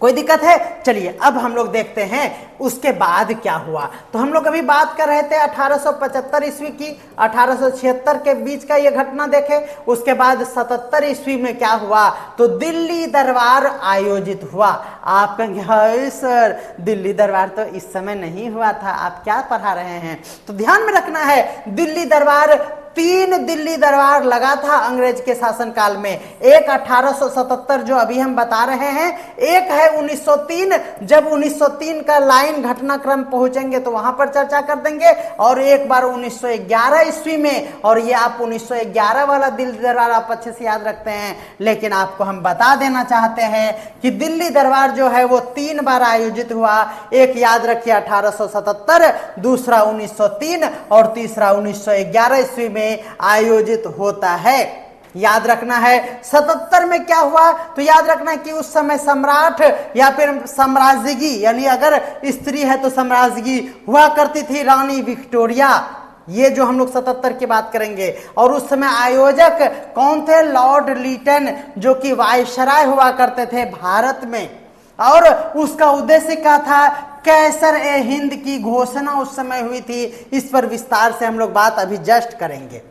कोई दिक्कत है? चलिए अब हम लोग देखते हैं उसके बाद क्या हुआ। तो हम लोग अभी बात कर रहे थे 1875 ईस्वी की, 1876 के बीच का ये घटना देखे। उसके बाद 77 ईस्वी में क्या हुआ तो दिल्ली दरबार आयोजित हुआ। आप कहेंगे हाय सर, दिल्ली दरबार तो इस समय नहीं हुआ था, आप क्या पढ़ा रहे हैं? तो ध्यान में रखना है, दिल्ली दरबार 3 दिल्ली दरबार लगा था अंग्रेज के शासनकाल में। एक 1877 जो अभी हम बता रहे हैं, एक है 1903, जब 1903 का लाइन घटनाक्रम पहुंचेंगे तो वहां पर चर्चा कर देंगे, और एक बार 1911 ईस्वी में। और ये आप 1911 वाला दिल्ली दरबार आप अच्छे से याद रखते हैं, लेकिन आपको हम बता देना चाहते हैं कि दिल्ली दरबार जो है वो 3 बार आयोजित हुआ। एक याद रखिए 1877, दूसरा 1903 और तीसरा 1911 ईस्वी में आयोजित होता है। याद रखना है 77 में क्या हुआ तो याद रखना है कि उस समय सम्राट या फिर साम्राज्यगी, यानी अगर स्त्री है तो साम्राज्यगी हुआ करती थी रानी विक्टोरिया। ये जो हम लोग 77 की बात करेंगे। और उस समय आयोजक कौन थे? लॉर्ड लीटन, जो कि वायसराय हुआ करते थे भारत में। और उसका उद्देश्य क्या था? कैसर ए हिंद की घोषणा उस समय हुई थी। इस पर विस्तार से हम लोग बात अभी जस्ट करेंगे।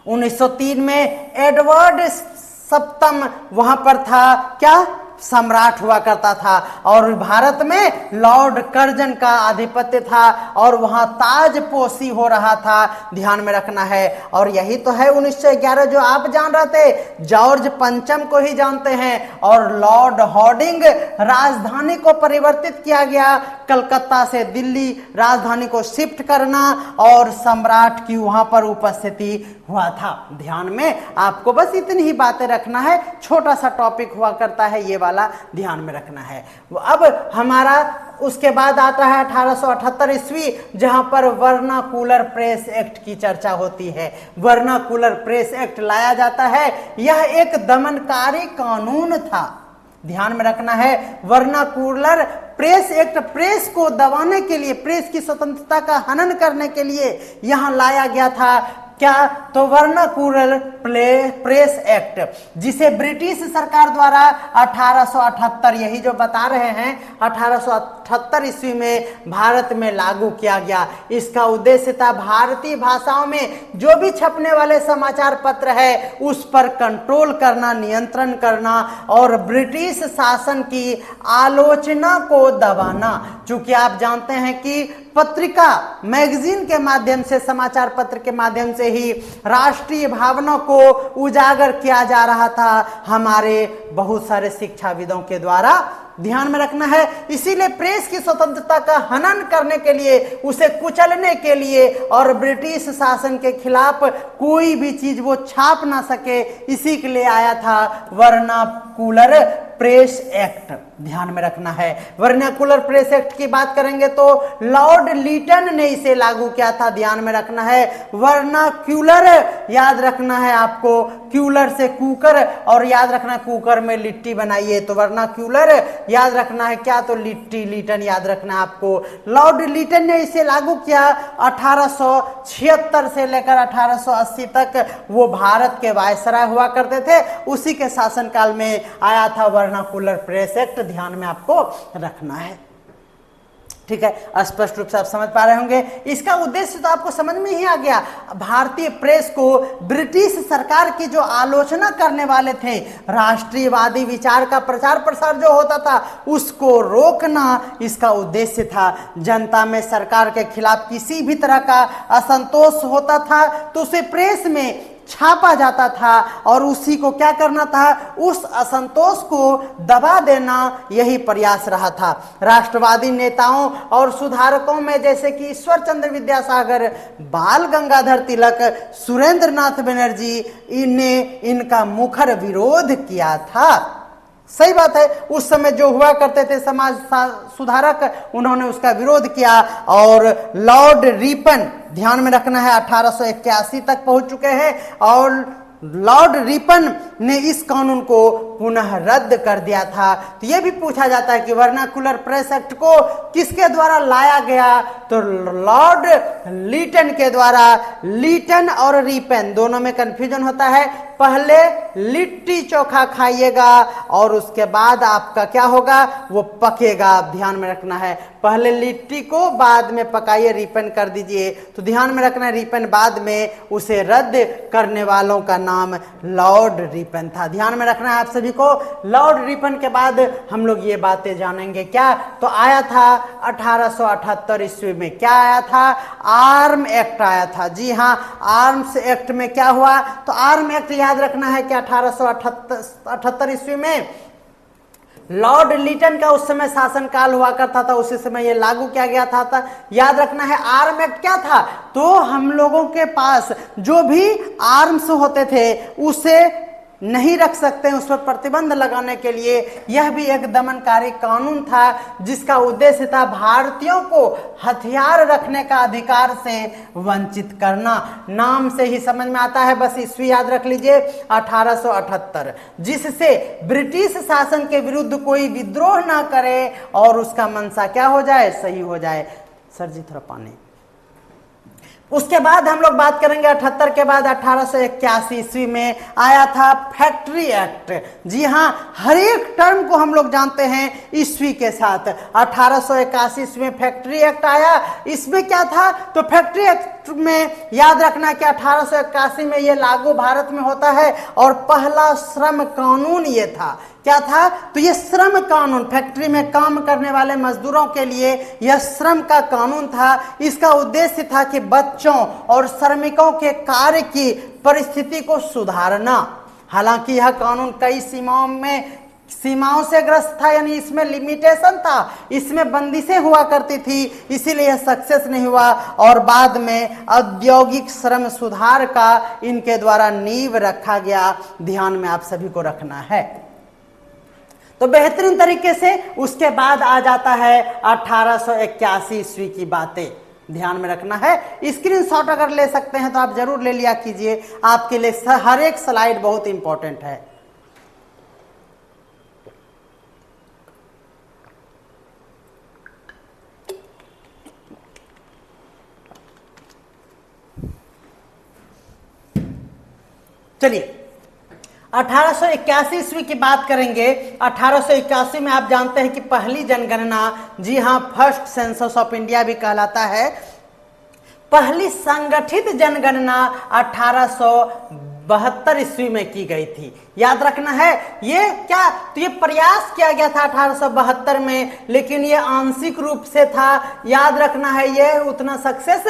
1903 में एडवर्ड सप्तम वहां पर था, क्या सम्राट हुआ करता था, और भारत में लॉर्ड कर्जन का आधिपत्य था, और वहां ताजपोशी हो रहा था। ध्यान में रखना है। और यही तो है 1911 जो आप जान रहे थे, जॉर्ज पंचम को ही जानते हैं। और लॉर्ड हॉर्डिंग, राजधानी को परिवर्तित किया गया, कलकत्ता से दिल्ली राजधानी को शिफ्ट करना, और सम्राट की वहां पर उपस्थिति हुआ था। ध्यान में आपको बस इतनी ही बातें रखना है, छोटा सा टॉपिक हुआ करता है ये वाला, ध्यान में रखना है। अब हमारा उसके बाद आता है 1878 ईस्वी, जहां पर वर्नाकुलर प्रेस एक्ट की चर्चा होती है। वर्नाकुलर प्रेस एक्ट लाया जाता है। यह एक दमनकारी कानून था। ध्यान में रखना है, वर्नाकुलर प्रेस एक्ट प्रेस को दबाने के लिए, प्रेस की स्वतंत्रता का हनन करने के लिए यहां लाया गया था। क्या तो वर्नाकुलर प्रेस एक्ट, जिसे ब्रिटिश सरकार द्वारा 1878, यही जो बता रहे हैं 1878 ईस्वी में भारत में लागू किया गया। इसका उद्देश्य था भारतीय भाषाओं में जो भी छपने वाले समाचार पत्र है उस पर कंट्रोल करना, नियंत्रण करना, और ब्रिटिश शासन की आलोचना को दबाना। चूंकि आप जानते हैं कि पत्रिका, मैगजीन के माध्यम से, समाचार पत्र के माध्यम से ही राष्ट्रीय भावना को उजागर किया जा रहा था हमारे बहुत सारे शिक्षाविदों के द्वारा। ध्यान में रखना है, इसीलिए प्रेस की स्वतंत्रता का हनन करने के लिए, उसे कुचलने के लिए, और ब्रिटिश शासन के खिलाफ कोई भी चीज वो छाप ना सके, इसी के लिए आया था वर्नाकुलर प्रेस एक्ट। ध्यान में रखना है, वर्नाकुलर प्रेस एक्ट की बात करेंगे तो लॉर्ड लीटन ने इसे लागू किया था। ध्यान में रखना है, वर्नाक्यूलर याद रखना है आपको, क्यूलर से कुकर, और याद रखना कुकर में लिट्टी बनाइए, तो वर्नाक्यूलर याद रखना है क्या, तो लिट्टी, लीटन याद रखना है आपको। लॉर्ड लीटन ने इसे लागू किया 1876 से लेकर 1880 तक वो भारत के वायसराय हुआ करते थे, उसी के शासनकाल में आया था वर्नाकुलर प्रेस एक्ट। ध्यान में आपको रखना है। ठीक है, स्पष्ट रूप से आप समझ पा रहे होंगे। इसका उद्देश्य तो आपको समझ में ही आ गया। भारतीय प्रेस को ब्रिटिश सरकार की जो आलोचना करने वाले थे, राष्ट्रीयवादी विचार का प्रचार प्रसार जो होता था, उसको रोकना इसका उद्देश्य था। जनता में सरकार के खिलाफ किसी भी तरह का असंतोष होता था तो उसे प्रेस में छापा जाता था और उसी को क्या करना था, उस असंतोष को दबा देना, यही प्रयास रहा था। राष्ट्रवादी नेताओं और सुधारकों में जैसे कि ईश्वर चंद्र विद्यासागर, बाल गंगाधर तिलक, सुरेंद्र नाथ बनर्जी ने इनका मुखर विरोध किया था। सही बात है, उस समय जो हुआ करते थे समाज सुधारक, उन्होंने उसका विरोध किया। और लॉर्ड रिपन, ध्यान में रखना है, 1881 तक पहुंच चुके हैं और लॉर्ड रिपन ने इस कानून को पुनः रद्द कर दिया था। तो यह भी पूछा जाता है कि वर्नाकुलर प्रेस एक्ट को किसके द्वारा लाया गया, तो लॉर्ड लीटन के द्वारा। लीटन और रिपन दोनों में कंफ्यूजन होता है। पहले लिट्टी चोखा खाइएगा और उसके बाद आपका क्या होगा, वो पकेगा। आप ध्यान में रखना है, पहले लिट्टी को बाद में पकाइए, रिपन कर दीजिए। तो ध्यान में रखना है, रिपन बाद में, उसे रद्द करने वालों का नाम लॉर्ड रिपन था। ध्यान में रखना है आप सभी को। लॉर्ड रिपन के बाद हम लोग ये बातें जानेंगे क्या, तो आया था 1878 ईस्वी में, क्या आया था, आर्म एक्ट आया था। जी हाँ, आर्म्स एक्ट में क्या हुआ, तो आर्म एक्ट याद रखना है कि 1878 ईस्वी में लॉर्ड लीटन का उस समय शासनकाल हुआ करता था, उसी समय ये लागू किया गया था। याद रखना है आर्म एक्ट क्या था, तो हम लोगों के पास जो भी आर्म्स होते थे उसे नहीं रख सकते, उस पर प्रतिबंध लगाने के लिए यह भी एक दमनकारी कानून था, जिसका उद्देश्य था भारतीयों को हथियार रखने का अधिकार से वंचित करना। नाम से ही समझ में आता है, बस ईस्वी याद रख लीजिए 1878, जिससे ब्रिटिश शासन के विरुद्ध कोई विद्रोह ना करे और उसका मंशा क्या हो जाए, सही हो जाए। सर जी थोड़ा पानी। उसके बाद हम लोग बात करेंगे 78 के बाद 1881 ईस्वी में आया था फैक्ट्री एक्ट। जी हाँ, हर एक टर्म को हम लोग जानते हैं ईस्वी के साथ। 1881 ईस्वी में फैक्ट्री एक्ट आया। इसमें क्या था, तो फैक्ट्री एक्ट में याद रखना कि 1881 में ये लागू भारत में होता है और पहला श्रम कानून ये था। क्या था, तो ये श्रम कानून, फैक्ट्री में काम करने वाले मजदूरों के लिए यह श्रम का कानून था। इसका उद्देश्य था कि बच्चों और श्रमिकों के कार्य की परिस्थिति को सुधारना। हालांकि यह कानून कई सीमाओं से ग्रस्त था, यानी इसमें लिमिटेशन था, इसमें बंदिशें हुआ करती थी, इसीलिए यह सक्सेस नहीं हुआ। और बाद में औद्योगिक श्रम सुधार का इनके द्वारा नींव रखा गया। ध्यान में आप सभी को रखना है। तो बेहतरीन तरीके से उसके बाद आ जाता है 1881 ईस्वी की बातें। ध्यान में रखना है, स्क्रीनशॉट अगर ले सकते हैं तो आप जरूर ले लिया कीजिए, आपके लिए हर एक स्लाइड बहुत इंपॉर्टेंट है। चलिए 1881 ईस्वी की बात करेंगे। 1881 में आप जानते हैं कि पहली जनगणना, जी हाँ, फर्स्ट सेंसस ऑफ इंडिया भी कहलाता है। पहली संगठित जनगणना 1872 ईस्वी में की गई थी। याद रखना है, ये क्या, तो ये प्रयास किया गया था 1872 में, लेकिन ये आंशिक रूप से था। याद रखना है, ये उतना सक्सेस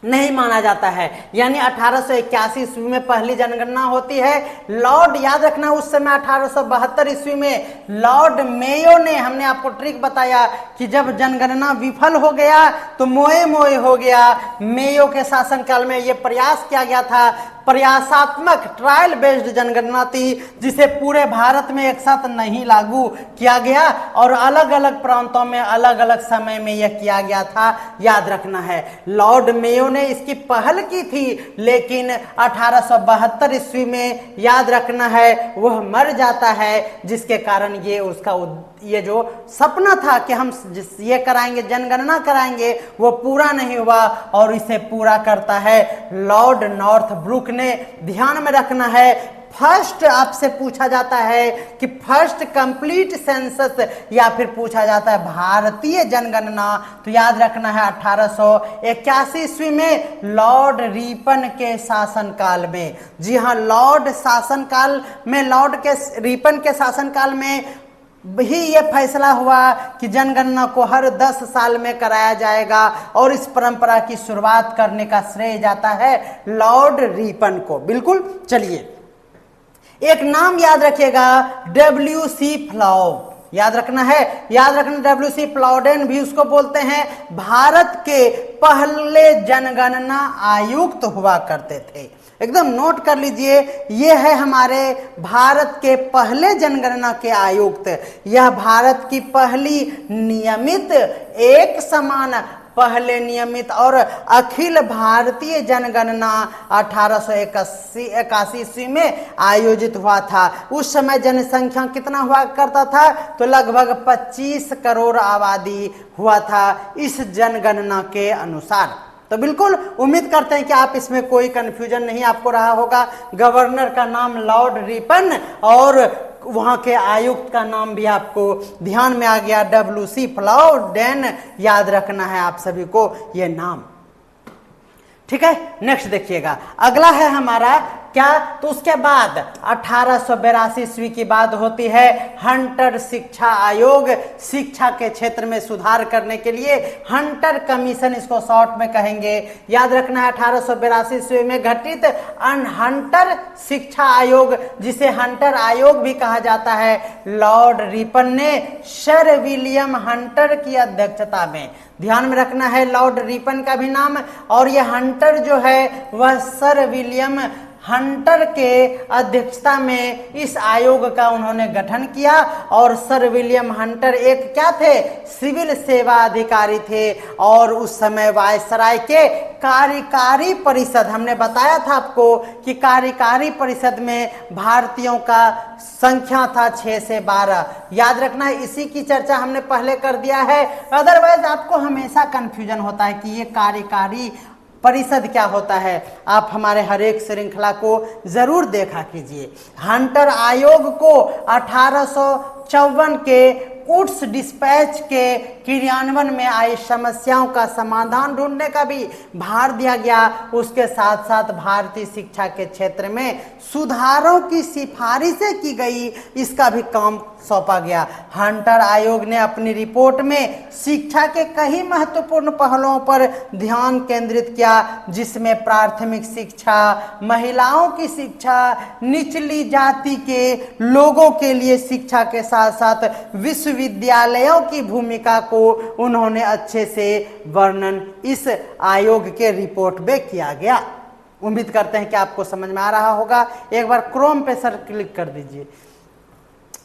नहीं माना जाता है। यानी 1881 ईस्वी में पहली जनगणना होती है। लॉर्ड, याद रखना, उस समय 1872 ईस्वी में लॉर्ड मेयो ने, हमने आपको ट्रिक बताया कि जब जनगणना विफल हो गया तो मोए मोए हो गया। मेयो के शासनकाल में यह प्रयास किया गया था, प्रयासात्मक ट्रायल बेस्ड जनगणना थी, जिसे पूरे भारत में एक साथ नहीं लागू किया गया और अलग अलग प्रांतों में अलग अलग समय में यह किया गया था। याद रखना है, लॉर्ड मेयो ने इसकी पहल की थी, लेकिन 1872 ईस्वी में याद रखना है वह मर जाता है, जिसके कारण ये जो सपना था कि हम ये कराएंगे, जनगणना कराएंगे, वो पूरा नहीं हुआ और इसे पूरा करता है लॉर्ड नॉर्थब्रुक ने। ध्यान में रखना है, फर्स्ट आपसे पूछा जाता है कि फर्स्ट कंप्लीट सेंसस, या फिर पूछा जाता है भारतीय जनगणना, तो याद रखना है 1881 ईस्वी में लॉर्ड रिपन के शासनकाल में। जी हाँ, लॉर्ड रिपन के शासनकाल में ही ये फैसला हुआ कि जनगणना को हर 10 साल में कराया जाएगा और इस परंपरा की शुरुआत करने का श्रेय जाता है लॉर्ड रिपन को। बिल्कुल, चलिए एक नाम याद रखिएगा, WC फ्लाउ, याद रखना है, याद रखना। WC फ्लाउडेन भी उसको बोलते हैं, भारत के पहले जनगणना आयुक्त हुआ करते थे। एकदम नोट कर लीजिए, ये है हमारे भारत के पहले जनगणना के आयुक्त। यह भारत की पहली नियमित, एक समान, पहले नियमित और अखिल भारतीय जनगणना 1881 ईस्वी में आयोजित हुआ था। उस समय जनसंख्या कितना हुआ करता था, तो लगभग 25 करोड़ आबादी हुआ था इस जनगणना के अनुसार। तो बिल्कुल उम्मीद करते हैं कि आप इसमें कोई कंफ्यूजन नहीं आपको रहा होगा। गवर्नर का नाम लॉर्ड रिपन और वहां के आयुक्त का नाम भी आपको ध्यान में आ गया, WC फ्लाउडेन, याद रखना है आप सभी को ये नाम। ठीक है, नेक्स्ट देखिएगा, अगला है हमारा क्या, तो उसके बाद 1882 ईस्वी की बात होती है हंटर शिक्षा आयोग। शिक्षा के क्षेत्र में सुधार करने के लिए हंटर कमीशन, इसको शॉर्ट में कहेंगे, याद रखना है। 1882 ईस्वी में घटित हंटर शिक्षा आयोग, जिसे हंटर आयोग भी कहा जाता है, लॉर्ड रिपन ने सर विलियम हंटर की अध्यक्षता में, ध्यान में रखना है लॉर्ड रिपन का भी नाम, और यह हंटर जो है वह सर विलियम हंटर के अध्यक्षता में इस आयोग का उन्होंने गठन किया। और सर विलियम हंटर एक क्या थे, सिविल सेवा अधिकारी थे, और उस समय वायसराय के कार्यकारी परिषद, हमने बताया था आपको कि कार्यकारी परिषद में भारतीयों का संख्या था 6 से 12, याद रखना है। इसी की चर्चा हमने पहले कर दिया है, अदरवाइज आपको हमेशा कंफ्यूजन होता है कि ये कार्यकारी परिषद क्या होता है। आप हमारे हर एक श्रृंखला को जरूर देखा कीजिए। हंटर आयोग को 1854 के उड्स डिस्पैच के क्रियान्वयन में आई समस्याओं का समाधान ढूंढने का भी भार दिया गया। उसके साथ साथ भारतीय शिक्षा के क्षेत्र में सुधारों की सिफारिशें की गई, इसका भी काम सौंपा गया। हंटर आयोग ने अपनी रिपोर्ट में शिक्षा के कई महत्वपूर्ण पहलुओं पर ध्यान केंद्रित किया, जिसमें प्राथमिक शिक्षा, महिलाओं की शिक्षा, निचली जाति के लोगों के लिए शिक्षा के साथ साथ विश्वविद्यालयों की भूमिका को उन्होंने अच्छे से वर्णन इस आयोग के रिपोर्ट में किया गया। उम्मीद करते हैं कि आपको समझ में आ रहा होगा। एक बार क्रोम पे सर क्लिक कर दीजिए।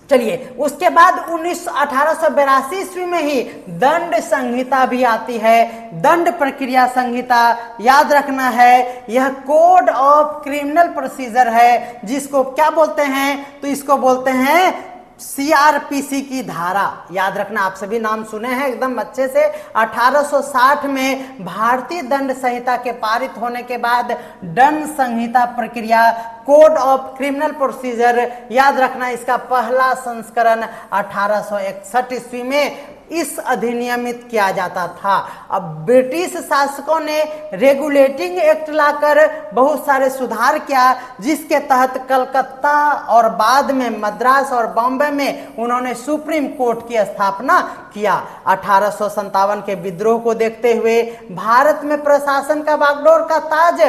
चलिए, उसके बाद 1882 ईस्वी में ही दंड संहिता भी आती है। दंड प्रक्रिया संहिता, याद रखना है, यह कोड ऑफ क्रिमिनल प्रोसीजर है, जिसको क्या बोलते हैं, तो इसको बोलते हैं CRPC की धारा। याद रखना, आप सभी नाम सुने हैं एकदम अच्छे से। 1860 में भारतीय दंड संहिता के पारित होने के बाद दंड संहिता प्रक्रिया, कोड ऑफ क्रिमिनल प्रोसीजर, याद रखना, इसका पहला संस्करण 1861 ईस्वी में इस अधिनियमित किया जाता था। अब ब्रिटिश शासकों ने रेगुलेटिंग एक्ट लाकर बहुत सारे सुधार किया, जिसके तहत कलकत्ता और बाद में मद्रास और बॉम्बे में उन्होंने सुप्रीम कोर्ट की स्थापना किया। 1857 के विद्रोह को देखते हुए भारत में प्रशासन का बागडोर का ताज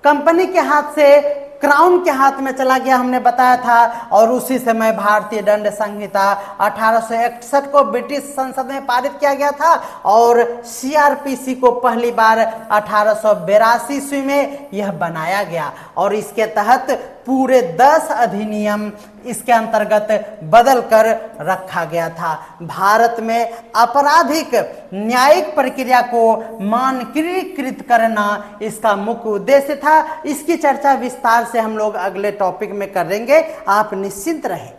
कंपनी के हाथ से क्राउन के हाथ में चला गया, हमने बताया था। और उसी समय भारतीय दंड संहिता 1861 को ब्रिटिश संसद में पारित किया गया था, और CRPC को पहली बार 1882 ईस्वी में यह बनाया गया, और इसके तहत पूरे 10 अधिनियम इसके अंतर्गत बदल कर रखा गया था। भारत में आपराधिक न्यायिक प्रक्रिया को मानकीकृत करना इसका मुख्य उद्देश्य था। इसकी चर्चा विस्तार से हम लोग अगले टॉपिक में करेंगे, आप निश्चिंत रहें।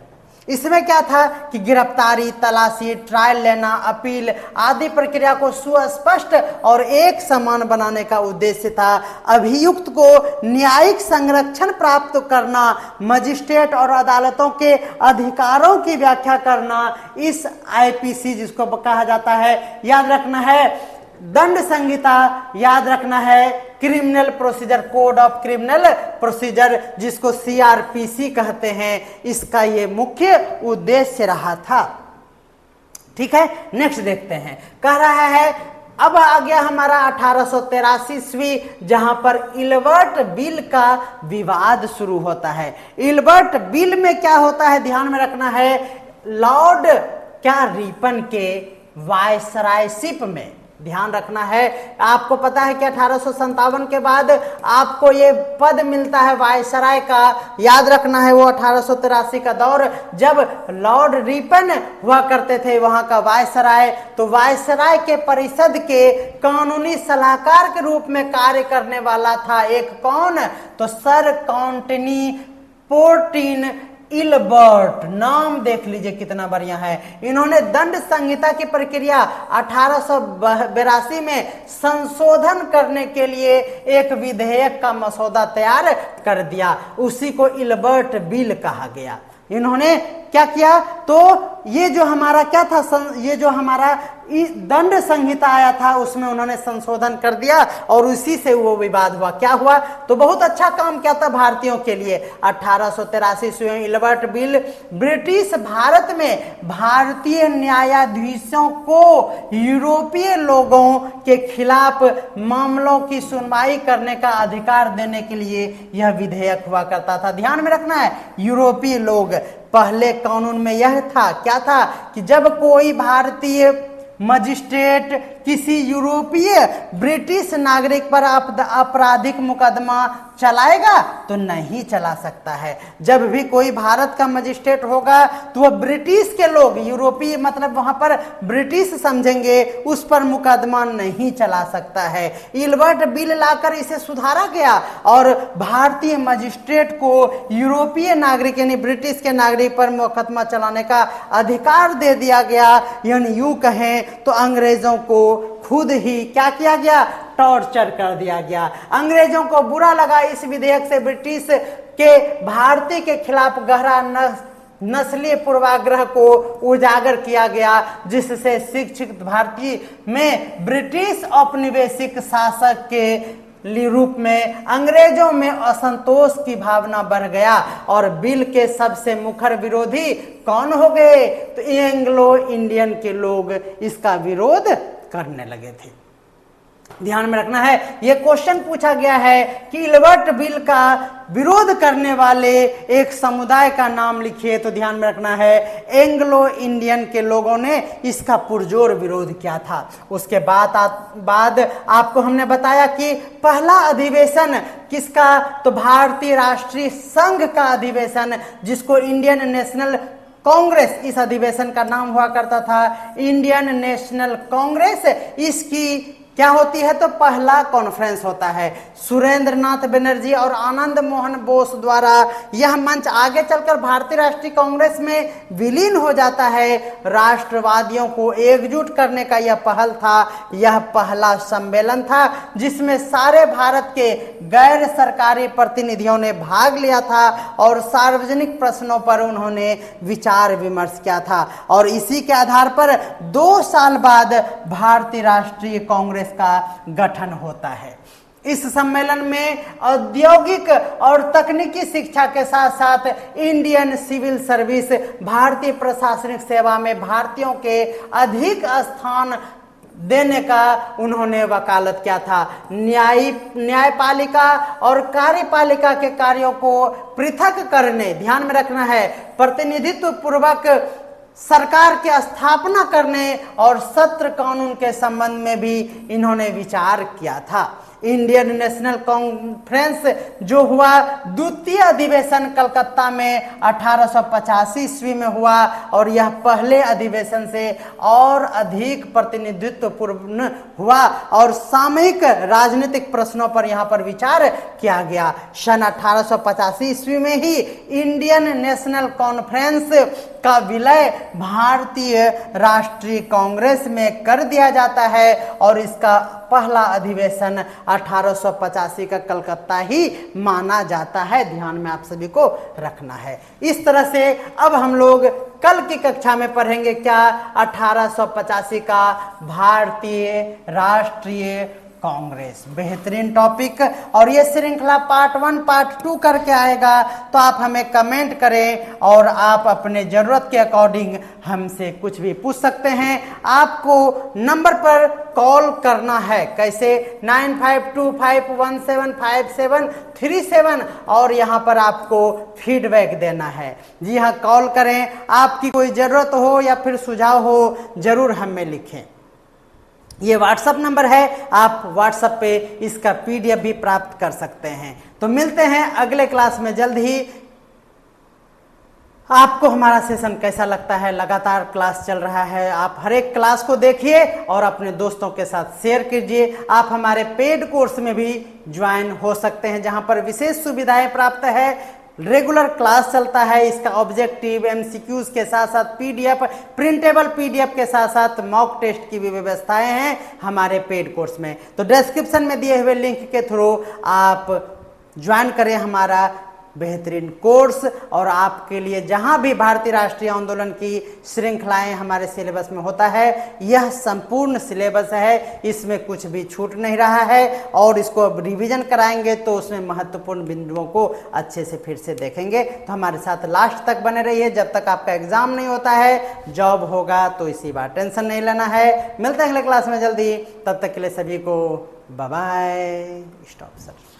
इसमें क्या था कि गिरफ्तारी, तलाशी, ट्रायल लेना, अपील आदि प्रक्रिया को सुस्पष्ट और एक समान बनाने का उद्देश्य था। अभियुक्त को न्यायिक संरक्षण प्राप्त करना, मजिस्ट्रेट और अदालतों के अधिकारों की व्याख्या करना, इस IPC जिसको कहा जाता है, याद रखना है दंड संहिता, याद रखना है criminal procedure, code of criminal procedure, जिसको सीआरपीसी कहते हैं, इसका ये मुख्य उद्देश्य रहा था। ठीक है, नेक्स्ट देखते हैं। कह रहा है अब आ गया हमारा 1883 ईस्वी, जहां पर इल्बर्ट बिल का विवाद शुरू होता है। इल्बर्ट बिल में क्या होता है, ध्यान में रखना है, लॉर्ड क्या रिपन के वायसरायशिप में, ध्यान रखना है। आपको पता है कि 1857 के बाद आपको ये पद मिलता है वायसराय का, याद रखना है वो 1883 का दौर, जब लॉर्ड रिपन हुआ करते थे वहां का वायसराय। तो वायसराय के परिषद के कानूनी सलाहकार के रूप में कार्य करने वाला था एक कौन, तो सर काउंटनी पोर्टिन इल्बर्ट। नाम देख लीजिए कितना बढ़िया है। इन्होंने दंड संहिता की प्रक्रिया 1882 में संशोधन करने के लिए एक विधेयक का मसौदा तैयार कर दिया, उसी को इल्बर्ट बिल कहा गया। इन्होंने क्या किया, तो ये जो हमारा क्या था, ये जो हमारा दंड संहिता आया था उसमें उन्होंने संशोधन कर दिया और उसी से वो विवाद हुआ। क्या हुआ, तो बहुत अच्छा काम किया था भारतीयों के लिए। 1883 ईस्वी में इल्बर्ट बिल ब्रिटिश भारत में भारतीय न्यायाधीशों को यूरोपीय लोगों के खिलाफ मामलों की सुनवाई करने का अधिकार देने के लिए यह विधेयक हुआ करता था। ध्यान में रखना है, यूरोपीय लोग। पहले कानून में यह था, क्या था, कि जब कोई भारतीय मजिस्ट्रेट किसी यूरोपीय ब्रिटिश नागरिक पर आपराधिक मुकदमा चलाएगा तो नहीं चला सकता है। जब भी कोई भारत का मजिस्ट्रेट होगा तो वह ब्रिटिश के लोग, यूरोपीय मतलब वहां पर ब्रिटिश समझेंगे, उस पर मुकदमा नहीं चला सकता है। इल्बर्ट बिल लाकर इसे सुधारा गया और भारतीय मजिस्ट्रेट को यूरोपीय नागरिक यानी ब्रिटिश के नागरिक पर मुकदमा चलाने का अधिकार दे दिया गया। यानी यूं कहें तो अंग्रेजों को खुद ही क्या किया गया, टॉर्चर कर दिया गया। अंग्रेजों को बुरा लगा इस विधेयक से ब्रिटिश के भारतीय के खिलाफ गहरा नस्लीय पूर्वाग्रह को उजागर किया गया, जिससे शिक्षित भारतीय में ब्रिटिश औपनिवेशिक शासक के रूप में अंग्रेजों में असंतोष की भावना बढ़ गया और बिल के सबसे मुखर विरोधी कौन हो गए, तो एंग्लो इंडियन के लोग इसका विरोध करने लगे थे। ध्यान में रखना है, यह क्वेश्चन पूछा गया है कि इल्बर्ट बिल का विरोध करने वाले एक समुदाय का नाम लिखिए, तो ध्यान में रखना है एंग्लो इंडियन के लोगों ने इसका पुरजोर विरोध किया था। उसके बाद आपको हमने बताया कि पहला अधिवेशन किसका, तो भारतीय राष्ट्रीय संघ का अधिवेशन, जिसको इंडियन नेशनल कांग्रेस, इस अधिवेशन का नाम हुआ करता था इंडियन नेशनल कांग्रेस। इसकी क्या होती है, तो पहला कॉन्फ्रेंस होता है। सुरेंद्र नाथ बनर्जी और आनंद मोहन बोस द्वारा यह मंच आगे चलकर भारतीय राष्ट्रीय कांग्रेस में विलीन हो जाता है। राष्ट्रवादियों को एकजुट करने का यह पहल था। यह पहला सम्मेलन था जिसमें सारे भारत के गैर सरकारी प्रतिनिधियों ने भाग लिया था और सार्वजनिक प्रश्नों पर उन्होंने विचार विमर्श किया था और इसी के आधार पर 2 साल बाद भारतीय राष्ट्रीय कांग्रेस का गठन होता है। इस सम्मेलन में औद्योगिक और तकनीकी शिक्षा के साथ साथ इंडियन सिविल सर्विस, भारतीय प्रशासनिक सेवा में भारतीयों के अधिक स्थान देने का उन्होंने वकालत किया था। न्यायपालिका और कार्यपालिका के कार्यों को पृथक करने, ध्यान में रखना है, प्रतिनिधित्व पूर्वक सरकार की स्थापना करने और सत्र कानून के संबंध में भी इन्होंने विचार किया था। इंडियन नेशनल कॉन्फ्रेंस जो हुआ, द्वितीय अधिवेशन कलकत्ता में 1885 ईस्वी में हुआ और यह पहले अधिवेशन से और अधिक प्रतिनिधित्वपूर्ण हुआ और सामयिक राजनीतिक प्रश्नों पर यहाँ पर विचार किया गया। सन 1885 ईस्वी में ही इंडियन नेशनल कॉन्फ्रेंस का विलय भारतीय राष्ट्रीय कांग्रेस में कर दिया जाता है और इसका पहला अधिवेशन 1885 का कलकत्ता ही माना जाता है। ध्यान में आप सभी को रखना है। इस तरह से अब हम लोग कल की कक्षा में पढ़ेंगे क्या, 1885 का भारतीय राष्ट्रीय कांग्रेस। बेहतरीन टॉपिक। और ये श्रृंखला पार्ट 1 पार्ट 2 करके आएगा, तो आप हमें कमेंट करें और आप अपने ज़रूरत के अकॉर्डिंग हमसे कुछ भी पूछ सकते हैं। आपको नंबर पर कॉल करना है, कैसे 9525175737 और यहाँ पर आपको फीडबैक देना है। जी हाँ, कॉल करें, आपकी कोई ज़रूरत हो या फिर सुझाव हो ज़रूर हमें लिखें। ये व्हाट्सअप नंबर है, आप व्हाट्सअप पे इसका पीडीएफ भी प्राप्त कर सकते हैं। तो मिलते हैं अगले क्लास में जल्द ही। आपको हमारा सेशन कैसा लगता है? लगातार क्लास चल रहा है, आप हर एक क्लास को देखिए और अपने दोस्तों के साथ शेयर कीजिए। आप हमारे पेड कोर्स में भी ज्वाइन हो सकते हैं, जहां पर विशेष सुविधाएं प्राप्त है। रेगुलर क्लास चलता है, इसका ऑब्जेक्टिव एमसीक्यूज के साथ साथ पीडीएफ, प्रिंटेबल पीडीएफ के साथ साथ मॉक टेस्ट की भी व्यवस्थाएं हैं हमारे पेड कोर्स में। तो डिस्क्रिप्शन में दिए हुए लिंक के थ्रू आप ज्वाइन करें हमारा बेहतरीन कोर्स। और आपके लिए जहां भी भारतीय राष्ट्रीय आंदोलन की श्रृंखलाएं हमारे सिलेबस में होता है, यह संपूर्ण सिलेबस है, इसमें कुछ भी छूट नहीं रहा है। और इसको अब रिवीजन कराएंगे तो उसमें महत्वपूर्ण बिंदुओं को अच्छे से फिर से देखेंगे। तो हमारे साथ लास्ट तक बने रहिए, जब तक आपका एग्जाम नहीं होता है। जॉब होगा तो इसी बार टेंशन नहीं लेना है। मिलते हैं अगले क्लास में जल्दी, तब तक के लिए सभी को बाय बाय। Stop sir.